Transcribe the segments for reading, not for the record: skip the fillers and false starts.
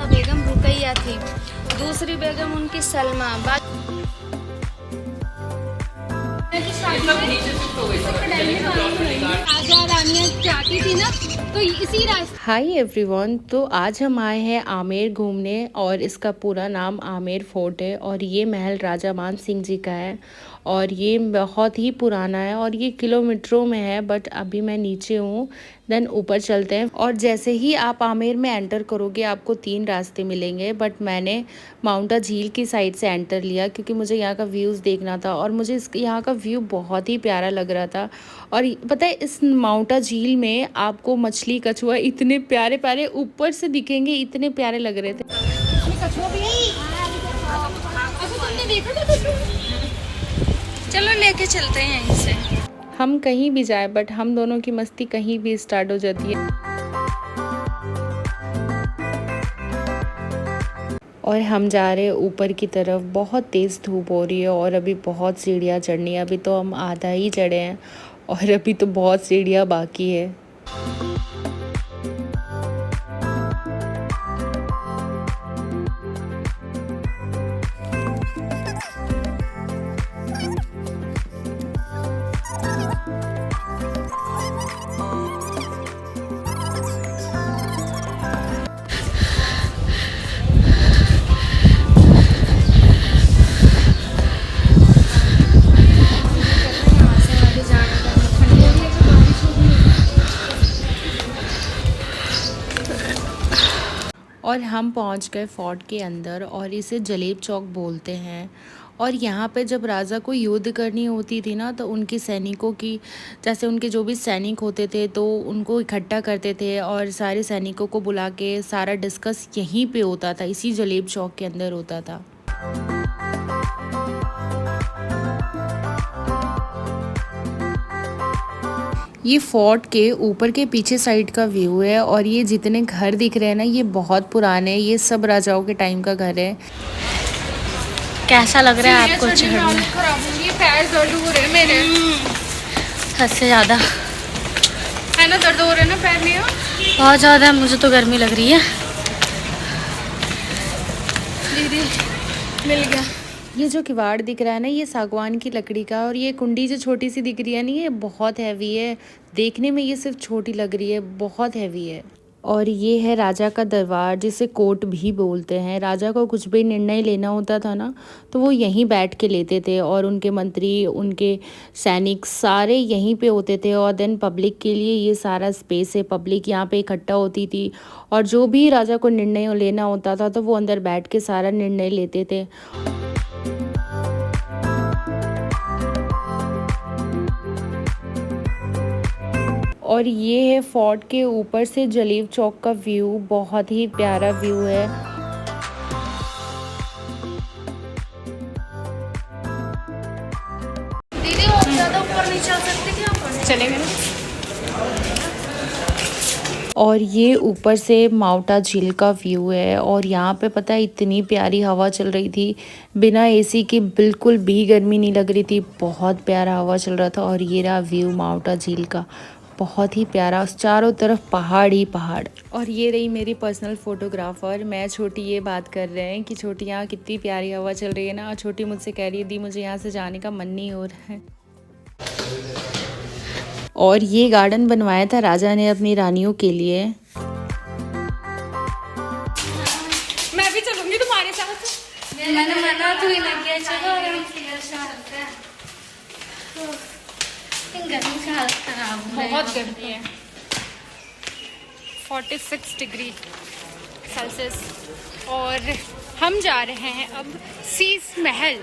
बेगम रुकैया थी, दूसरी बेगम उनकी सलमा। राजा रानियां जाती थी ना, तो इसी रास्ते। हाय एवरीवन, तो आज हम आए हैं आमेर घूमने और इसका पूरा नाम आमेर फोर्ट है और ये महल राजा मान सिंह जी का है और ये बहुत ही पुराना है और ये किलोमीटरों में है। बट अभी मैं नीचे हूँ, देन ऊपर चलते हैं। और जैसे ही आप आमेर में एंटर करोगे आपको 3 रास्ते मिलेंगे, बट मैंने माउंटा झील की साइड से एंटर लिया क्योंकि मुझे यहाँ का व्यूज़ देखना था और मुझे यहाँ का व्यू बहुत ही प्यारा लग रहा था। और पता है इस माउंटा झील में आपको मछली कछुआ इतने प्यारे प्यारे ऊपर से दिखेंगे, इतने प्यारे लग रहे थे। कछुआ भी है। अच्छा, तुमने देखा था कछुआ? चलो लेके चलते हैं यहीं से। हम कहीं भी जाए बट हम दोनों की मस्ती कहीं भी स्टार्ट हो जाती है। और हम जा रहे हैं ऊपर की तरफ। बहुत तेज़ धूप हो रही है और अभी बहुत सीढ़ियाँ चढ़नी है। अभी तो हम आधा ही चढ़े हैं और अभी तो बहुत सीढ़ियाँ बाकी है। और हम पहुंच गए फोर्ट के अंदर और इसे जलेब चौक बोलते हैं। और यहाँ पे जब राजा को युद्ध करनी होती थी ना, तो उनके सैनिकों की, जैसे उनके जो भी सैनिक होते थे तो उनको इकट्ठा करते थे और सारे सैनिकों को बुला के सारा डिस्कस यहीं पे होता था, इसी जलेब चौक के अंदर होता था। ये फोर्ट के ऊपर के पीछे साइड का व्यू है और ये जितने घर दिख रहे हैं ना, ये बहुत पुराने हैं। ये सब राजाओं के टाइम का घर है। कैसा लग रहा है आपको चढ़ने? खराब होंगी, पैर दर्द हो रहे हैं मेरे। हद से ज़्यादा है ना, दर्द हो रहे हैं ना पैर में? बहुत ज़्यादा। मुझे तो गर्मी लग रही है। दीदी मिल गया। ये जो किवाड़ दिख रहा है ना, ये सागवान की लकड़ी का। और ये कुंडी जो छोटी सी दिख रही है ना, ये बहुत हैवी है। देखने में ये सिर्फ छोटी लग रही है, बहुत हैवी है। और ये है राजा का दरबार, जिसे कोर्ट भी बोलते हैं। राजा को कुछ भी निर्णय लेना होता था ना, तो वो यहीं बैठ के लेते थे और उनके मंत्री, उनके सैनिक सारे यहीं पे होते थे। और देन पब्लिक के लिए ये सारा स्पेस है, पब्लिक यहाँ पे इकट्ठा होती थी और जो भी राजा को निर्णय लेना होता था तो वो अंदर बैठ के सारा निर्णय लेते थे। और ये है फोर्ट के ऊपर से जलेब चौक का व्यू, बहुत ही प्यारा व्यू है। दीदी और ज़्यादा ऊपर नहीं चल सकते क्या? ऊपर चलेंगे ना। और ये ऊपर से माउंटा झील का व्यू है और यहाँ पे पता है इतनी प्यारी हवा चल रही थी, बिना एसी के बिल्कुल भी गर्मी नहीं लग रही थी। बहुत प्यारा हवा चल रहा था। और ये रहा व्यू माउंटा झील का, बहुत ही प्यारा। चारों तरफ पहाड़ ही पहाड़। और ये रही मेरी पर्सनल फोटोग्राफर। मैं छोटी ये बात कर रहे हैं कि छोटी यहाँ कितनी प्यारी हवा चल रही है ना। और छोटी मुझसे कह रही है दी मुझे यहाँ से जाने का मन नहीं हो रहा है। और ये गार्डन बनवाया था राजा ने अपनी रानियों के लिए। मैं भी चलूंगी तुम्हारे साथ। मैंने मना तो ही नहीं किया। चलो चलते हैं। गर्मी से हालत खराब है। बहुत गर्मी है, 46 डिग्री सेल्सियस। और हम जा रहे हैं अब शीश महल।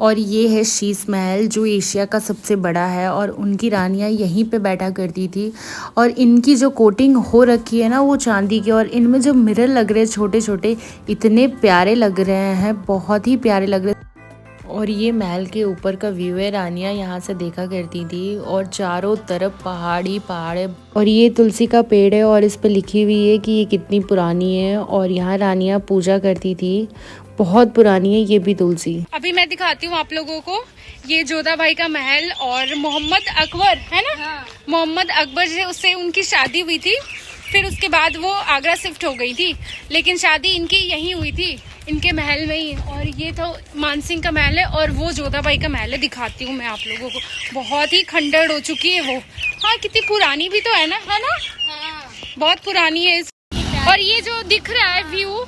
और ये है शीश महल, जो एशिया का सबसे बड़ा है और उनकी रानियां यहीं पे बैठा करती थी। और इनकी जो कोटिंग हो रखी है ना, वो चांदी की। और इनमें जो मिरर लग रहे हैं छोटे छोटे, इतने प्यारे लग रहे हैं, बहुत ही प्यारे लग रहे हैं। और ये महल के ऊपर का व्यू है, रानियां यहाँ से देखा करती थी और चारों तरफ पहाड़ ही पहाड़ है। और ये तुलसी का पेड़ है और इस पे लिखी हुई है कि ये कितनी पुरानी है और यहाँ रानियां पूजा करती थी। बहुत पुरानी है ये भी तुलसी। अभी मैं दिखाती हूँ आप लोगों को, ये जोधा भाई का महल। और मोहम्मद अकबर है ना, हाँ। मोहम्मद अकबर से उससे उनकी शादी हुई थी फिर उसके बाद वो आगरा शिफ्ट हो गई थी, लेकिन शादी इनकी यहीं हुई थी, इनके महल में ही। और ये तो मानसिंह का महल है और वो जोधाबाई का महल है। दिखाती हूँ मैं आप लोगों को, बहुत ही खंडर हो चुकी है वो। हाँ, कितनी पुरानी भी तो है ना, है ना? हाँ, बहुत पुरानी है। और ये जो दिख रहा है व्यू,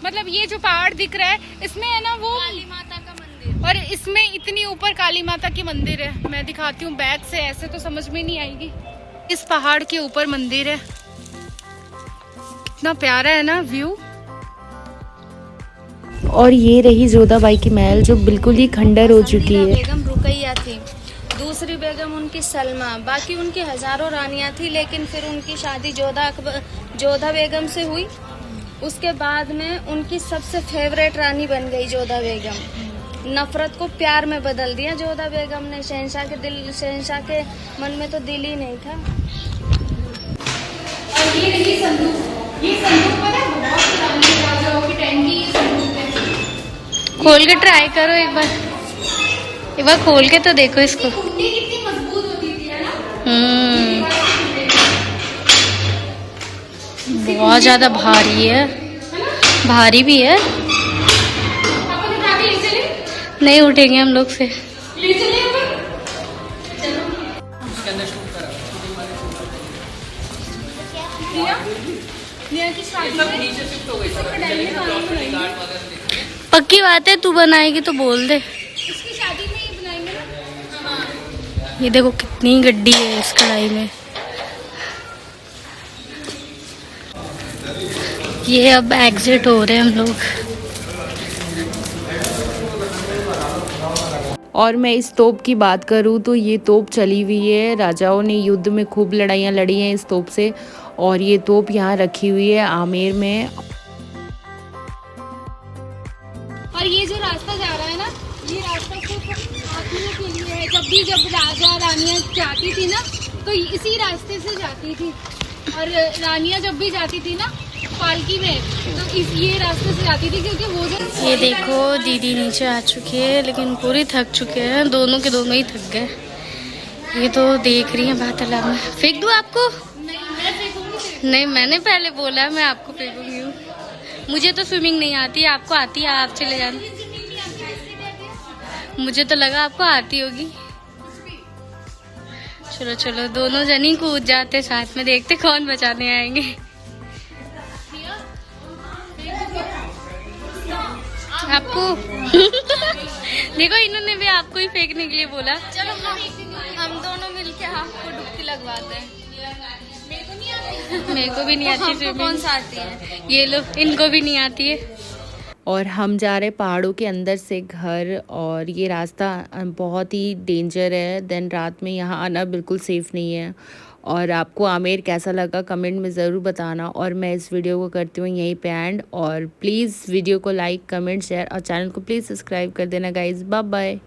मतलब ये जो पहाड़ दिख रहा है, इसमें है ना वो काली माता का मंदिर, और इसमें इतनी ऊपर काली माता की मंदिर है। मैं दिखाती हूँ बैक से, ऐसे तो समझ में नहीं आएगी। इस पहाड़ के ऊपर मंदिर है, कितना प्यारा है ना व्यू। और ये रही जोधाबाई की महल जो बिल्कुल ही खंडर हो चुकी है। बेगम रुकैया थी, दूसरी बेगम उनकी सलमा, बाकी उनकी हजारों रानियां थी, लेकिन फिर उनकी शादी जोधा बेगम से हुई। उसके बाद में उनकी सबसे फेवरेट रानी बन गई जोधा बेगम। नफरत को प्यार में बदल दिया जोधा बेगम ने। शहंशाह के मन में तो दिल ही नहीं था। और ये रही संदूक, ये संदूक पता है बहुत पुरानी राजाओं के टाइम की ये संदूक है। खोल के ट्राई करो एक बार खोल के तो देखो इसको। कुंडी कितनी मजबूत होती थी, है ना? बहुत ज्यादा भारी है, भारी भी है। अपन उठा के ले चले, नहीं उठेंगे हम लोग से। ले चले अपन। निया की शादी पक्की बात है, तू बनाएगी तो बोल दे। इसकी शादी में ही बनाएंगे ना। ये देखो कितनी गड्डी है इस कढ़ाई में। ये अब एग्जिट हो रहे हैं हम लोग। और मैं इस तोप की बात करूँ तो ये तोप चली हुई है, राजाओं ने युद्ध में खूब लड़ाइयाँ लड़ी हैं इस तोप से। और ये तोप यहाँ रखी हुई है आमेर में। और ये जो रास्ता जा रहा है ना, ये रास्ता सिर्फ हाथियों के लिए है। जब राजा रानियां जाती थी ना, तो इसी रास्ते से जाती थी। और रानियां जब भी जाती थी ना पालकी में, तो ये रास्ते से जाती थी, क्योंकि वो जो ये देखो दीदी नीचे आ चुकी है, लेकिन पूरी थक चुके हैं, दोनों के दोनों ही थक गए। ये तो देख रही हैं बात तालाब में। फेंक दूँ आपको? नहीं, मैंने पहले बोला मैं आपको फेंकूंगी। मुझे तो स्विमिंग नहीं आती, आपको आती है, आप चले जाना। मुझे तो लगा आपको आती होगी। चलो चलो, दोनों जनी कूद जाते साथ में, देखते कौन बचाने आएंगे। आपको देखो, इन्होंने भी आपको ही फेंकने के लिए बोला। चलो हम दोनों मिलके आपको डुबकी लगवाते हैं। मेरे को भी नहीं आती स्विमिंग। कौन सा आती है? ये लो, इनको भी नहीं आती है। और हम जा रहे पहाड़ों के अंदर से घर, और ये रास्ता बहुत ही डेंजर है। दिन रात में यहाँ आना बिल्कुल सेफ़ नहीं है। और आपको आमेर कैसा लगा कमेंट में ज़रूर बताना। और मैं इस वीडियो को करती हूँ यहीं पे एंड। और प्लीज़ वीडियो को लाइक, कमेंट, शेयर और चैनल को प्लीज़ सब्सक्राइब कर देना गाइज़। Bye bye.